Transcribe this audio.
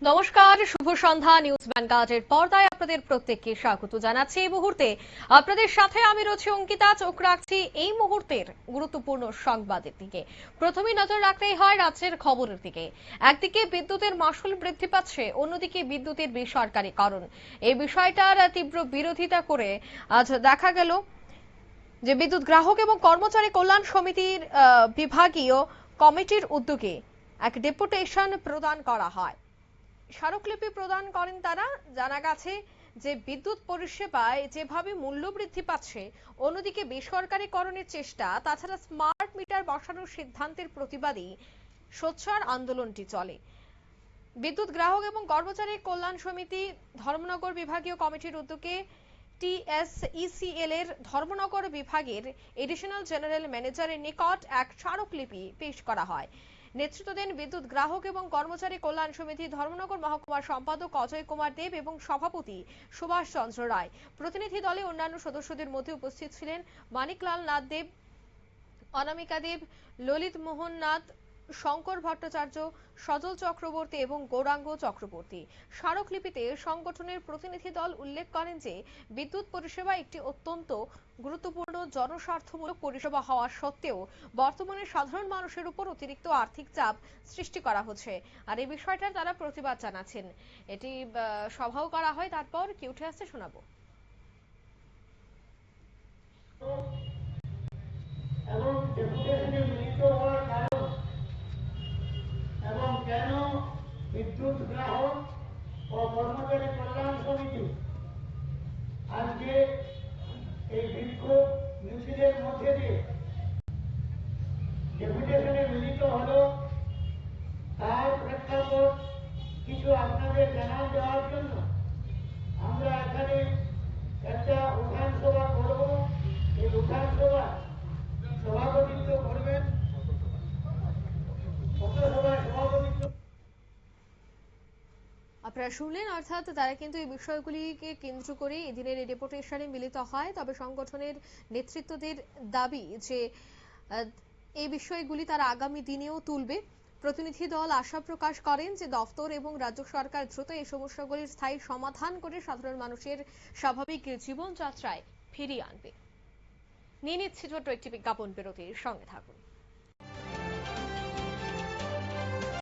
নমস্কার, শুভ সন্ধ্যা। নিউজ ভ্যানগার্ডের পর্দায় আপনাদের প্রত্যেককে স্বাগত জানাচ্ছি। এই মুহূর্তে আপনাদের সাথে আমি রয়েছি অঙ্কিতা। চোখ রাখছি এই মুহূর্তের গুরুত্বপূর্ণ সংবাদের দিকে। প্রথমেই নজর রাখতেই হয় রাজ্যের খবরের দিকে। একদিকে বিদ্যুতের মাশুল বৃদ্ধি পাচ্ছে, অন্যদিকে বিদ্যুতের বেসরকারীকরণ। এই বিষয়টার তীব্র বিরোধিতা করে আজ দেখা গেল যে বিদ্যুৎ গ্রাহক এবং কর্মচারী কল্যাণ সমিতির বিভাগীয় কমিটির উদ্যোগে এক ডেপুটেশন প্রদান করা হয়। স্মারকলিপি প্রদান করেন তারা। জানা গেছে যে বিদ্যুৎ পরিষেবায় যেভাবে মূল্য বৃদ্ধি পাচ্ছে, অন্যদিকে বেসরকারীকরণের চেষ্টা, তাছাড়া স্মার্ট মিটার বসানোর সিদ্ধান্তের প্রতিবাদী সোচ্চার আন্দোলনটি চলে। বিদ্যুৎ গ্রাহক এবং কর্মচারী কল্যাণ সমিতি ধর্মনগর বিভাগীয় কমিটির উদ্যোগে টিএসইসিএল এর ধর্মনগর বিভাগের এডিশনাল জেনারেল ম্যানেজারের নিকট এক স্মারকলিপি পেশ করা হয়। নেতৃত্ব দেন বিদ্যুৎ গ্রাহক এবং কর্মচারী কল্যাণ সমিতি ধর্মনগর মহকুমার সম্পাদক অজয় কুমার দেব এবং সভাপতি সুভাষ চন্দ্র রায়। প্রতিনিধি দলে অন্যান্য সদস্যদের মধ্যে উপস্থিত ছিলেন মানিকলাল নাথ দেব, অনামিকা দেব, ললিত মোহন নাথ, শঙ্কর ভট্টাচার্য, সজল চক্রবর্তী এবং গৌরাঙ্গ চক্রবর্তী। স্মারকলিপিতে সংগঠনের প্রতিনিধি দল উল্লেখ করেন যে বিদ্যুৎ পরিষেবা একটি অত্যন্ত গুরুত্বপূর্ণ জনস্বার্থমূলক পরিষেবা হওয়া সত্ত্বেও বর্তমানে সাধারণ মানুষের উপর অতিরিক্ত আর্থিক চাপ সৃষ্টি করা হচ্ছে, আর এই বিষয়টার তারা প্রতিবাদ জানাচ্ছেন। এটি সভাও করা হয়। তারপর কি উঠে আসছে শোনাবো। এবং ডেপুটেশনে মিলিত হওয়ার কারণ এবং কেন বিদ্যুৎ গ্রাহক ও কর্মচারী কল্যাণ সমিতি আজকে এই বিক্ষোভ মিছিলের মধ্যে দিয়ে ডেপুটেশনে মিলিত হলো, তার প্রেক্ষাপট কিছু আপনাদের জানান দেওয়ার জন্য আমরা এখানে একটা উঠান সভা করব। এই উঠান সভা সভাপতিত্ব করবেন সভাপতিত্ব। আপনারা শুনলেন, অর্থাৎ তারা কিন্তু এই বিষয়গুলিকে কেন্দ্র করে এদিনের এই ডেপুটেশনে মিলিত হয়। তবে সংগঠনের নেতৃত্বদের দাবি যে এই বিষয়গুলি তারা আগামী দিনেও তুলবে। প্রতিনিধি দল আশা প্রকাশ করেন যে দফতর এবং রাজ্য সরকার দ্রুত এই সমস্যাগুলির স্থায়ী সমাধান করে সাধারণ মানুষের স্বাভাবিক জীবনযাত্রায় ফিরিয়ে আনবে। নিয়ে নিচ্ছি ছোট্ট একটি বিজ্ঞাপন বিরতির, সঙ্গে থাকুন।